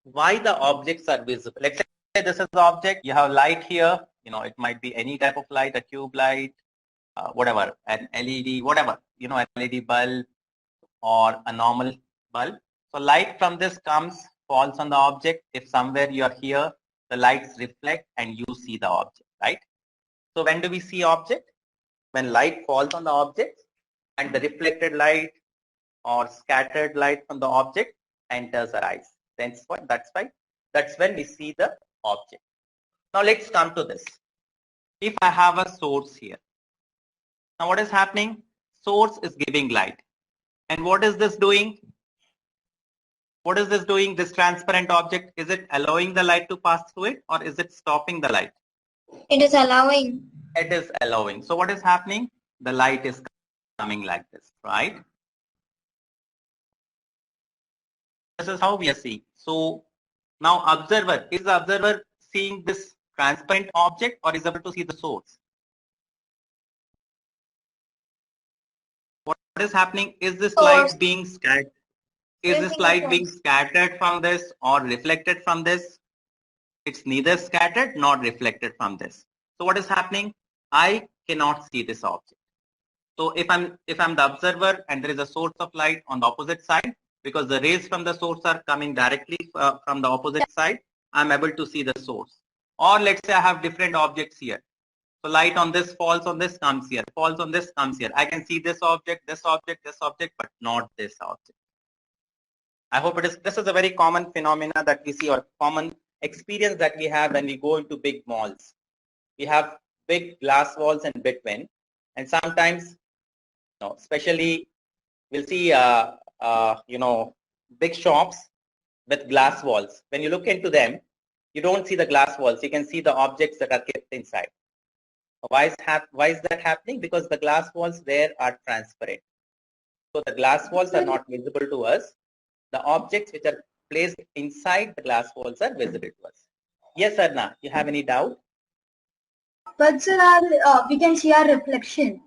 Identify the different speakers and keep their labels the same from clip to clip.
Speaker 1: why the objects are visible. Let's say this is the object. You have light here. It might be any type of light, a tube light, whatever, an LED, whatever, an LED bulb or a normal bulb. So light from this comes, falls on the object. If somewhere you are here, the lights reflect and you see the object, right? So when do we see object? When light falls on the object and the reflected light or scattered light from the object enters our eyes. That's when we see the object. Now let's come to this. If I have a source here, now what is happening? Source is giving light. And what is this doing? What is this doing? This transparent object, is it allowing the light to pass through it or is it stopping the light?
Speaker 2: It is allowing.
Speaker 1: It is allowing. So what is happening? The light is coming like this, right? This is how we are seeing. So now observer, is the observer seeing this transparent object or is able to see the source? What is happening? Is this light being scattered? Is this light being scattered from this or reflected from this? It's neither scattered nor reflected from this. So what is happening? I cannot see this object. So if I'm the observer and there is a source of light on the opposite side, because the rays from the source are coming directly from the opposite side, I'm able to see the source. Or let's say I have different objects here. So light on this falls on this, comes here, falls on this, comes here. I can see this object, this object, this object, but not this object. I hope this is a very common phenomena that we see, or common experience that we have when we go into big malls. We have big glass walls in between, and sometimes, especially we'll see, big shops with glass walls. When you look into them, you don't see the glass walls. You can see the objects that are kept inside. Why is that happening? Because the glass walls there are transparent. So the glass walls are not visible to us. The objects which are placed inside the glass walls are visible to us. Yes, Arna, you have any doubt?
Speaker 2: But sir, we can see our reflection.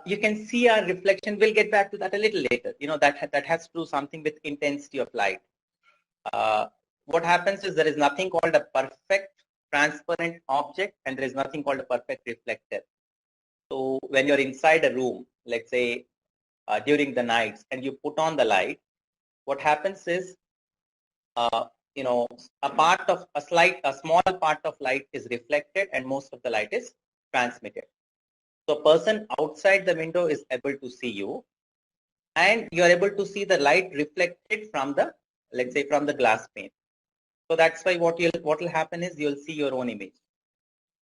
Speaker 1: You can see our reflection. We'll get back to that a little later. That has to do something with intensity of light. What happens is there is nothing called a perfect transparent object and there is nothing called a perfect reflector. So when you're inside a room, let's say during the nights, and you put on the light, what happens is, a small part of light is reflected and most of the light is transmitted. So a person outside the window is able to see you, and you are able to see the light reflected from the, let's say, from the glass pane. So that's why what will happen is you'll see your own image.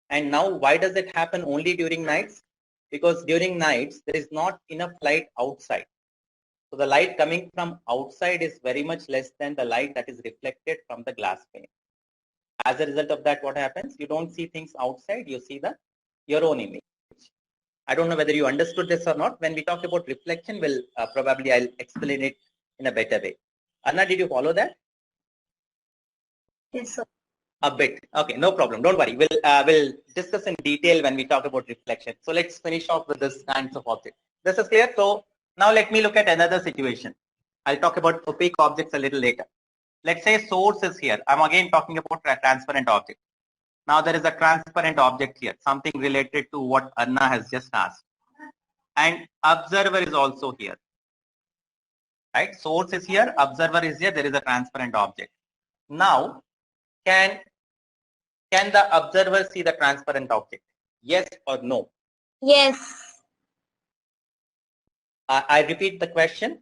Speaker 1: And now why does it happen only during nights? Because during nights there is not enough light outside. So the light coming from outside is very much less than the light that is reflected from the glass pane. As a result of that, what happens? You don't see things outside, you see your own image. I don't know whether you understood this or not. When we talk about reflection, I'll explain it in a better way. Anna, did you follow that?
Speaker 2: Yes, sir.
Speaker 1: A bit. Okay, no problem. Don't worry. We'll discuss in detail when we talk about reflection. So let's finish off with this kinds of objects. This is clear. So now let me look at another situation. I'll talk about opaque objects a little later. Let's say source is here. I'm again talking about a transparent object. Now there is a transparent object here, something related to what Anna has just asked. And observer is also here. Right? Source is here, observer is here, there is a transparent object. Now, can the observer see the transparent object? Yes or no?
Speaker 2: Yes.
Speaker 1: I repeat the question.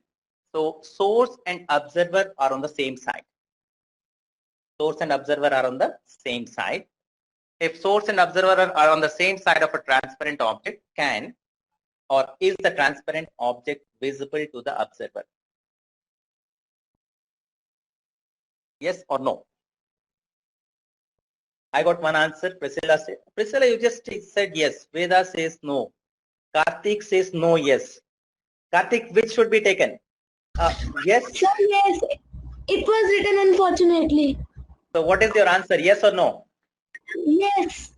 Speaker 1: So source and observer are on the same side. Source and observer are on the same side. If source and observer are on the same side of a transparent object, is the transparent object visible to the observer? Yes or no? I got one answer. Priscilla, you just said yes. Veda says no. Karthik says no, yes. Karthik, which should be taken? Yes?
Speaker 2: Sir, yes. It was written unfortunately.
Speaker 1: So what is your answer? Yes or no?
Speaker 2: Yes.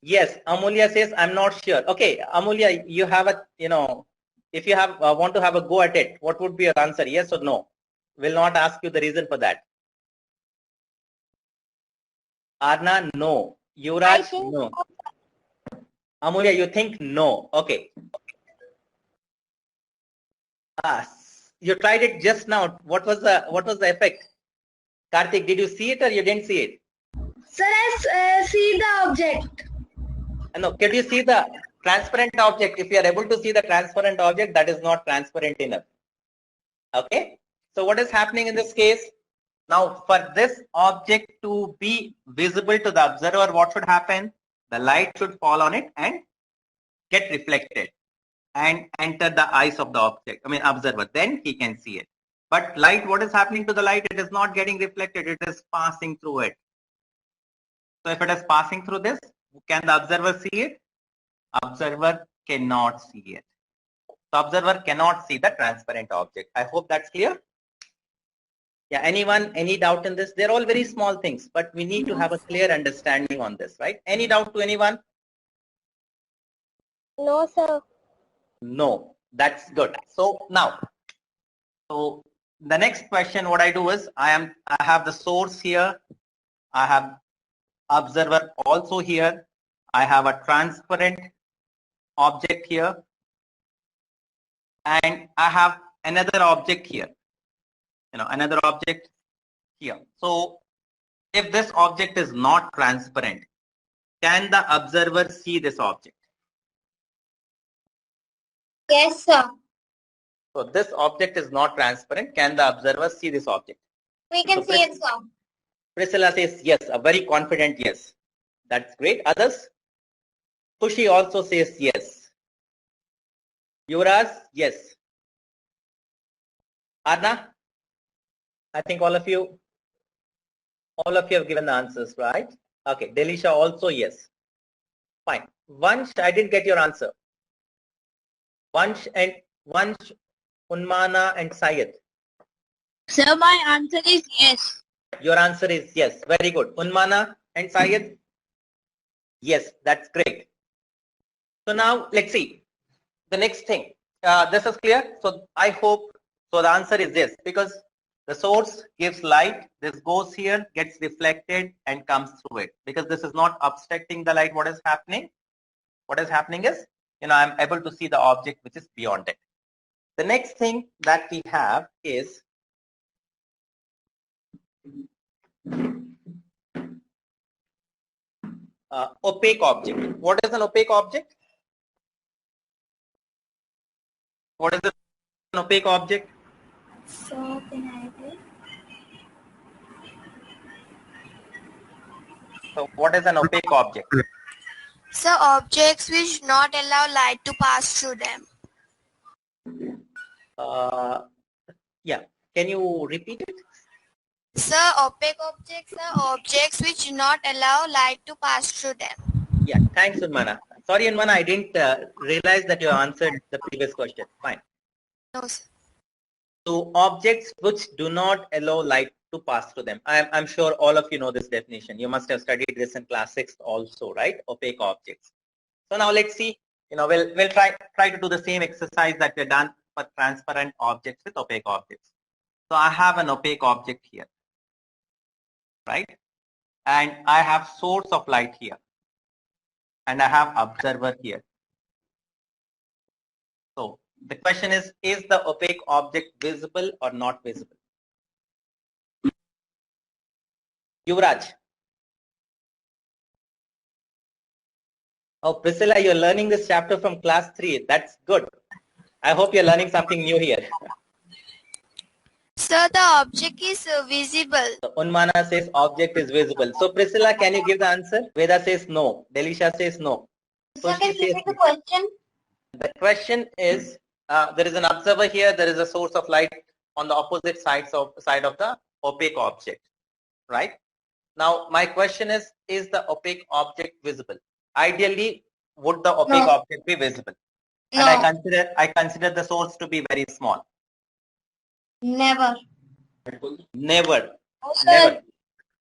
Speaker 1: Yes. Amulya says, I'm not sure. Okay, Amulya, you have if you want to have a go at it, what would be your answer? Yes or no? Will not ask you the reason for that. Arna, no.
Speaker 2: I
Speaker 1: Yuvraj,
Speaker 2: think
Speaker 1: no. Amulya, you think no. Okay. You tried it just now. What was the effect? Karthik, did you see it or you didn't see it?
Speaker 2: sir, I see the object.
Speaker 1: No, can you see the transparent object? If you are able to see the transparent object, that is not transparent enough. Okay. So what is happening in this case? Now, for this object to be visible to the observer, what should happen? The light should fall on it and get reflected and enter the eyes of the object, observer. Then he can see it. But light, what is happening to the light? It is not getting reflected. It is passing through it. So if it is passing through this, can the observer see it? Observer cannot see it. The observer cannot see the transparent object. I hope that's clear. Yeah, anyone, any doubt in this? They're all very small things, but we need to have a clear understanding on this, right? Any doubt to anyone?
Speaker 2: No, sir.
Speaker 1: No, that's good. So now, so the next question, what I do is I have the source here. I have observer also here. I have a transparent object here. And I have another object here. Another object here. So if this object is not transparent, can the observer see this object?
Speaker 2: Yes, sir.
Speaker 1: So this object is not transparent. Can the observer see this object?
Speaker 2: We can see it, sir.
Speaker 1: Priscilla says yes, a very confident yes. That's great. Others? Kushi also says yes. Yuvraj, yes. Arna? I think all of you have given the answers, right? Okay. Delisha also yes. Fine. Vansh, I didn't get your answer. Vansh, Unmana and Syed.
Speaker 2: Sir, my answer is yes.
Speaker 1: Your answer is yes. Very good. Unmana and Syed? Yes, that's great. So now let's see. The next thing. This is clear. So I hope, so the answer is yes, because the source gives light. This goes here, gets reflected and comes through it. Because this is not obstructing the light. What is happening? What is happening is, I'm able to see the object which is beyond it. The next thing that we have is opaque object. What is an opaque object? What is an opaque object?
Speaker 2: So, can I read?
Speaker 1: So what is an opaque object?
Speaker 2: So, objects which not allow light to pass through them.
Speaker 1: Yeah. Can you repeat it?
Speaker 2: Sir, opaque objects are objects which not allow light to pass through them.
Speaker 1: Yeah. Thanks, Unmana. Sorry, Unmana, I didn't realize that you answered the previous question. Fine.
Speaker 2: No, sir.
Speaker 1: So objects which do not allow light to pass through them. I'm sure all of you know this definition. You must have studied this in class 6 also, right? Opaque objects. So now let's see. We'll try to do the same exercise that we've done for transparent objects with opaque objects. So I have an opaque object here, right? And I have source of light here. And I have observer here. So the question is the opaque object visible or not visible? Yuvraj. Oh, Priscilla, you're learning this chapter from class 3. That's good. I hope you're learning something new here.
Speaker 2: Sir, the object is visible.
Speaker 1: So Unmana says object is visible. So Priscilla, can you give the answer? Veda says no. Delisha says no. So
Speaker 2: Sir, can you repeat the question?
Speaker 1: The question is, there is an observer here. There is a source of light on the opposite side of the opaque object, right? Now, my question is the opaque object visible? Ideally, would the opaque object be visible?
Speaker 2: No.
Speaker 1: And I consider the source to be very small.
Speaker 2: Never.
Speaker 1: Never.
Speaker 2: Okay.
Speaker 1: Never.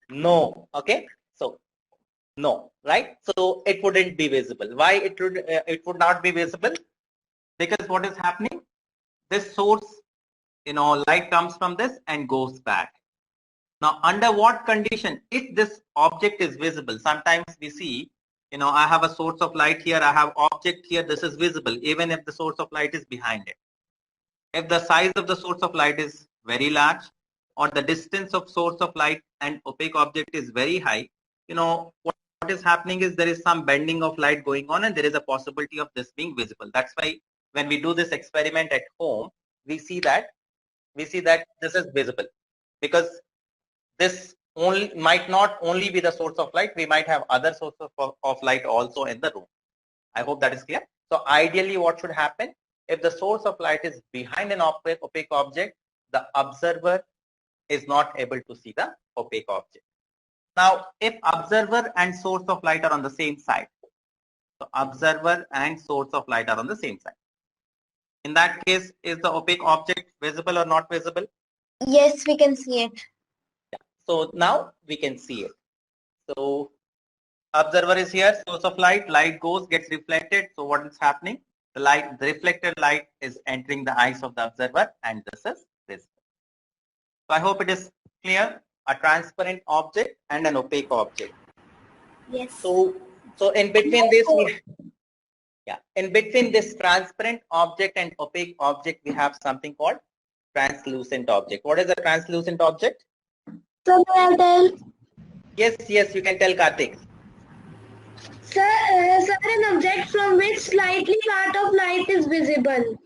Speaker 1: No. Okay. So no, right? So it wouldn't be visible. Why it would not be visible? Because what is happening? This source, light comes from this and goes back. Now, under what condition, if this object is visible, sometimes we see, I have a source of light here, I have object here, this is visible, even if the source of light is behind it. If the size of the source of light is very large, or the distance of source of light and opaque object is very high, what is happening is there is some bending of light going on and there is a possibility of this being visible. That's why when we do this experiment at home, we see that this is visible, because this might not only be the source of light, we might have other sources of light also in the room. I hope that is clear. So ideally what should happen, if the source of light is behind an opaque object, the observer is not able to see the opaque object. Now, if observer and source of light are on the same side, so observer and source of light are on the same side. In that case, is the opaque object visible or not visible?
Speaker 2: Yes, we can see it.
Speaker 1: Yeah. So now we can see it. So observer is here, source of light goes, gets reflected. So what is happening? The reflected light is entering the eyes of the observer, and this is visible. So I hope it is clear. A transparent object and an opaque object.
Speaker 2: Yes.
Speaker 1: So in between this, in between this transparent object and opaque object, we have something called translucent object. What is a translucent object?
Speaker 2: So may I tell?
Speaker 1: Yes, you can tell, Karthik.
Speaker 2: Sir, an object from which slightly part of light is visible.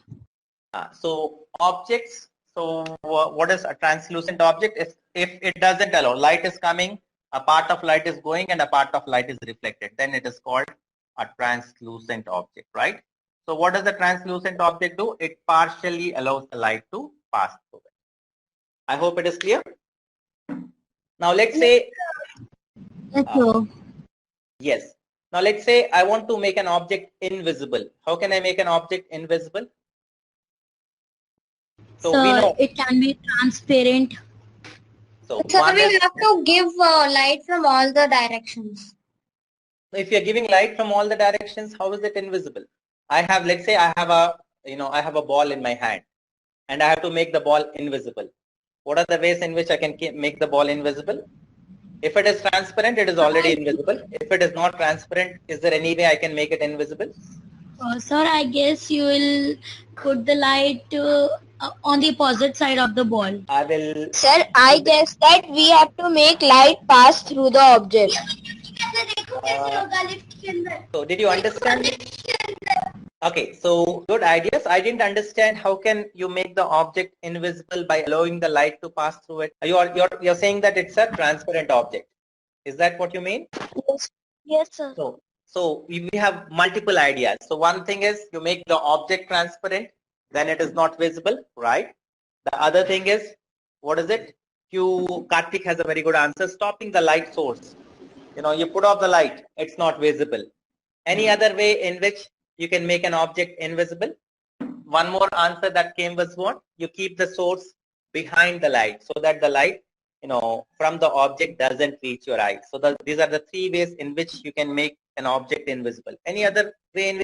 Speaker 1: So objects. So what is a translucent object? If it doesn't allow, light is coming, a part of light is going, and a part of light is reflected, then it is called a translucent object, right? So what does the translucent object do? It partially allows the light to pass through it. I hope it is clear. Now let's say, yes. Now let's say I want to make an object invisible. How can I make an object invisible?
Speaker 3: So we know it can be transparent.
Speaker 2: So we have to give light from all the directions.
Speaker 1: If you're giving light from all the directions, how is it invisible? Let's say I have a ball in my hand, and I have to make the ball invisible. What are the ways in which I can make the ball invisible? If it is transparent, it is already invisible. If it is not transparent, is there any way I can make it invisible?
Speaker 3: Sir, I guess you will put the light on the opposite side of the ball.
Speaker 1: I will.
Speaker 2: Sir, I guess that we have to make light pass through the object.
Speaker 1: So did you understand? Okay, so good ideas. I didn't understand how can you make the object invisible by allowing the light to pass through it. You're saying that it's a transparent object. Is that what you mean?
Speaker 2: Yes, sir.
Speaker 1: So we have multiple ideas. So one thing is you make the object transparent, then it is not visible, right? The other thing is, what is it? Karthik has a very good answer, stopping the light source. You put off the light, it's not visible. Any other way in which you can make an object invisible? One more answer that came was what? You keep the source behind the light so that the light, from the object doesn't reach your eyes. So these are the three ways in which you can make an object invisible. Any other way in which